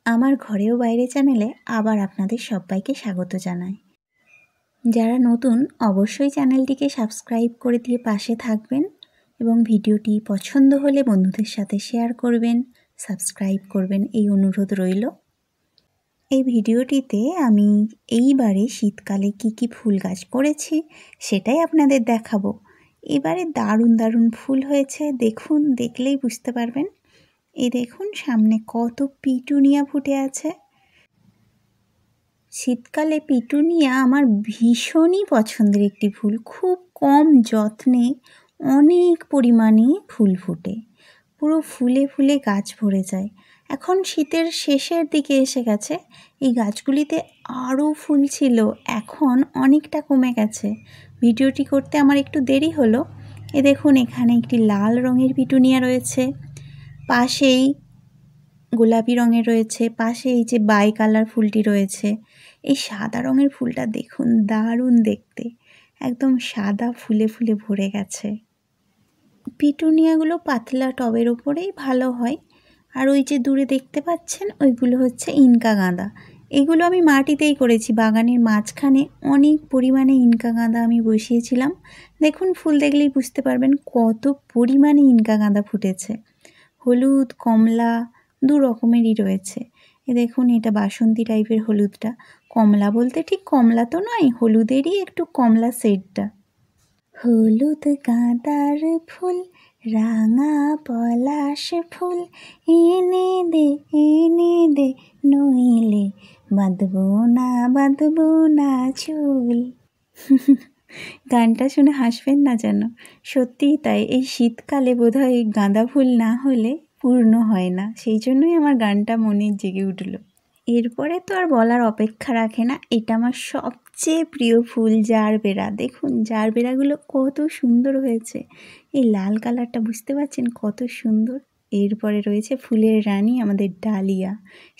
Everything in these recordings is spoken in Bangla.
আমার ঘরে ও বাইরে চ্যানেলে আবার আপনাদের সবাইকে স্বাগত জানাই। যারা নতুন অবশ্যই চ্যানেলটিকে সাবস্ক্রাইব করে দিয়ে পাশে থাকবেন এবং ভিডিওটি পছন্দ হলে বন্ধুদের সাথে শেয়ার করবেন, সাবস্ক্রাইব করবেন, এই অনুরোধ রইল। এই ভিডিওটিতে আমি এইবারে শীতকালে কি ফুল গাছ করেছি সেটাই আপনাদের দেখাবো। এবারে দারুণ দারুণ ফুল হয়েছে, দেখুন, দেখলেই বুঝতে পারবেন। এই দেখুন সামনে কত পিটুনিয়া ফুটে আছে। শীতকালে পিটুনিয়া আমার ভীষণই পছন্দের একটি ফুল। খুব কম যত্নে অনেক পরিমাণে ফুল ফোটে, পুরো ফুলে ফুলে গাছ ভরে যায়। এখন শীতের শেষের দিকে এসে গেছে, এই গাছগুলিতে আরও ফুল ছিল, এখন অনেকটা কমে গেছে। ভিডিওটি করতে আমার একটু দেরি হলো। এ দেখুন এখানে একটি লাল রঙের পিটুনিয়া রয়েছে, পাশেই গোলাপি রঙের রয়েছে, পাশে এই যে বাই কালার ফুলটি রয়েছে। এই সাদা রঙের ফুলটা দেখুন, দারুণ দেখতে, একদম সাদা ফুলে ফুলে ভরে গেছে। পিটুনিয়াগুলো পাতলা টবের ওপরেই ভালো হয়। আর ওই যে দূরে দেখতে পাচ্ছেন ওইগুলো হচ্ছে ইনকা গাঁদা। এগুলো আমি মাটিতেই করেছি, বাগানের মাঝখানে অনেক পরিমাণে ইনকা গাঁদা আমি বসিয়েছিলাম। দেখুন ফুল দেখলেই বুঝতে পারবেন কত পরিমাণে ইনকা গাঁদা ফুটেছে। হলুদ, কমলা দু রকমেরই রয়েছে। এ দেখুন এটা বাসন্তী টাইপের হলুদটা, কমলা বলতে ঠিক কমলা তো নয়, হলুদেরই একটু কমলা শেডটা। হলুদ গাঁদার ফুল, রাঙা পলাশ ফুল, এনে দে নইলে বাঁধবো না চুল। গানটা শুনে হাসবেন না যেন, সত্যিই তাই। এই শীতকালে বোধহয় গাঁদা ফুল না হলে পূর্ণ হয় না, সেই জন্যই আমার গানটা মনে জেগে উঠল। এরপরে তো আর বলার অপেক্ষা রাখে না, এটা আমার সবচেয়ে প্রিয় ফুল, জারবেরা। দেখুন জারবেরাগুলো কত সুন্দর হয়েছে, এই লাল কালারটা বুঝতে পারছেন কত সুন্দর। এরপরে রয়েছে ফুলের রানী আমাদের ডালিয়া।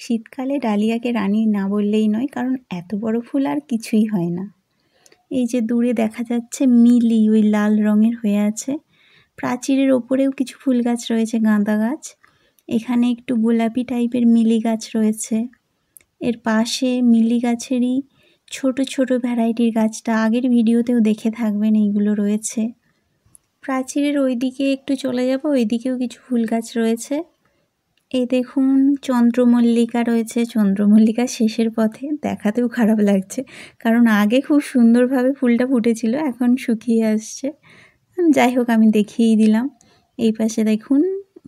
শীতকালে ডালিয়াকে রানী না বললেই নয়, কারণ এত বড় ফুল আর কিছুই হয় না। এই যে দূরে দেখা যাচ্ছে মিলি, ওই লাল রঙের হয়ে আছে। প্রাচীরের ওপরেও কিছু ফুল গাছ রয়েছে, গাঁদা গাছ। এখানে একটু গোলাপি টাইপের মিলি গাছ রয়েছে। এর পাশে মিলি গাছেরই ছোট ছোট ভ্যারাইটির গাছটা আগের ভিডিওতেও দেখে থাকবেন, এইগুলো রয়েছে। প্রাচীরের ওইদিকে একটু চলে যাব, ওইদিকেও কিছু ফুল গাছ রয়েছে। এই দেখুন চন্দ্রমল্লিকা রয়েছে, চন্দ্রমল্লিকা শেষের পথে, দেখাতেও খারাপ লাগছে কারণ আগে খুব সুন্দরভাবে ফুলটা ফুটেছিল, এখন শুকিয়ে আসছে। যাই হোক আমি দেখিয়েই দিলাম। এই পাশে দেখুন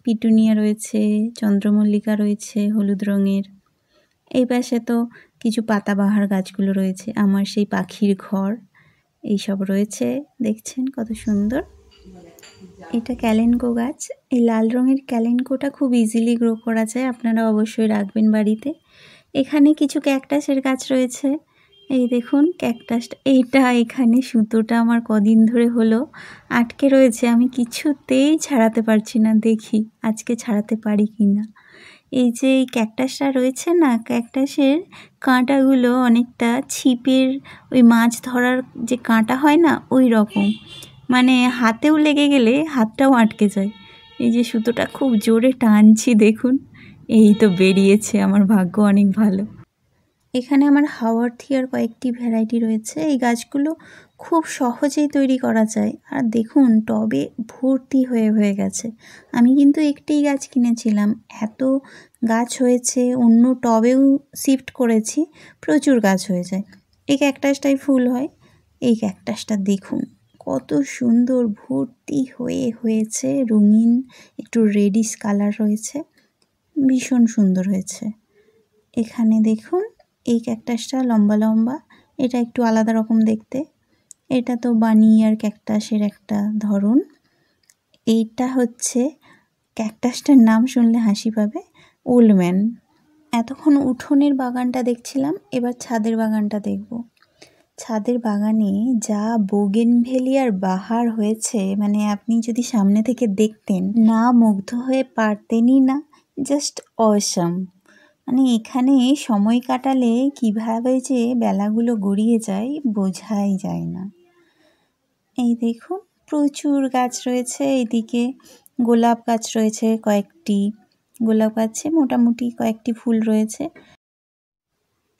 পিটুনিয়া রয়েছে, চন্দ্রমল্লিকা রয়েছে হলুদ রঙের। এই পাশে তো কিছু পাতাবাহার গাছগুলো রয়েছে, আমার সেই পাখির ঘর এইসব রয়েছে, দেখছেন কত সুন্দর। এটা ক্যালেনকো গাছ, এই লাল রঙের ক্যালেনকোটা খুব ইজিলি গ্রো করা যায়, আপনারা অবশ্যই রাখবেন বাড়িতে। এখানে কিছু ক্যাকটাসের গাছ রয়েছে, এই দেখুন ক্যাকটাসটা, এইটা এখানে সুতোটা আমার কদিন ধরে হলো আটকে রয়েছে, আমি কিছুতেই ছাড়াতে পারছি না, দেখি আজকে ছাড়াতে পারি কি না। এই যে এই ক্যাকটাসটা রয়েছে না, ক্যাকটাসের কাঁটাগুলো অনেকটা ছিপের ওই মাছ ধরার যে কাঁটা হয় না ওই রকম, মানে হাতেও লেগে গেলে হাতটাও আটকে যায়। এই যে সুতোটা খুব জোরে টানছি, দেখুন এই তো বেরিয়েছে, আমার ভাগ্য অনেক ভালো। এখানে আমার হাওয়ার্থিয়ার কয়েকটি ভ্যারাইটি রয়েছে, এই গাছগুলো খুব সহজেই তৈরি করা যায়। আর দেখুন টবে ভর্তি হয়ে গেছে। আমি কিন্তু একটিই গাছ কিনেছিলাম, এত গাছ হয়েছে, অন্য টবেও শিফট করেছি, প্রচুর গাছ হয়ে যায়। এই ক্যাকটাসটাই ফুল হয়। এই ক্যাকটাসটা দেখুন কত সুন্দর, ভর্তি হয়েছে, রঙিন একটু রেডিশ কালার রয়েছে, ভীষণ সুন্দর হয়েছে। এখানে দেখুন এই ক্যাকটাসটা লম্বা লম্বা, এটা একটু আলাদা রকম দেখতে, এটা তো বানিয়ার ক্যাকটাসের একটা ধরন। এইটা হচ্ছে ক্যাকটাসটার নাম শুনলে হাসি পাবে, ওলম্যান। এতক্ষণ উঠোনের বাগানটা দেখছিলাম, এবার ছাদের বাগানটা দেখব। ছাদের বাগানে যা বোগেনভেলিয়ার বাহার হয়েছে, মানে আপনি যদি সামনে থেকে দেখতেন না মুগ্ধ হয়ে পারতেনই না, জাস্ট অসাম। মানে এখানে সময় কাটালে কিভাবে যে বেলাগুলো গড়িয়ে যায় বোঝাই যায় না। এই দেখুন প্রচুর গাছ রয়েছে, এইদিকে গোলাপ গাছ রয়েছে কয়েকটি, গোলাপ আছে, মোটামুটি কয়েকটি ফুল রয়েছে।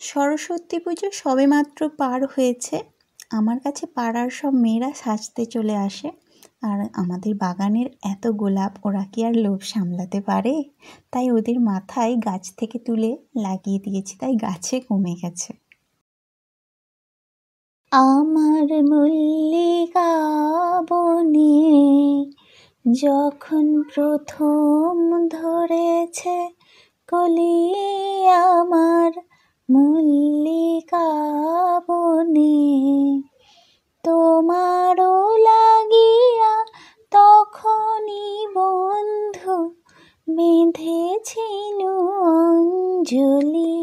সরস্বতী পুজো সবেমাত্র পার হয়েছে। আমার কাছে পাড়ার সব মেয়েরা সাজতে চলে আসে, আর আমাদের বাগানের এত গোলাপ ওরা কি আর লোভ সামলাতে পারে? তাই ওদের মাথায় গাছ থেকে তুলে লাগিয়ে দিয়েছি, তাই গাছে কমে গেছে। আমার মল্লিকা বনে যখন প্রথম ধরেছে কলি, আমার মল্লিকা বনে তোমারও লাগিয়া তখনই বন্ধু বেঁধেছিনু অঞ্জলি,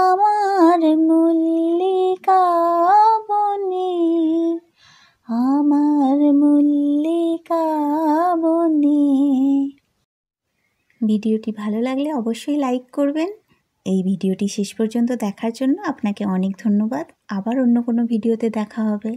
আমার মল্লিকা বনে, আমার মল্লিকা বনে। ভিডিওটি ভালো লাগলে অবশ্যই লাইক করবেন। এই ভিডিওটি শেষ পর্যন্ত দেখার জন্য আপনাকে অনেক ধন্যবাদ। আবার অন্য কোনো ভিডিওতে দেখা হবে।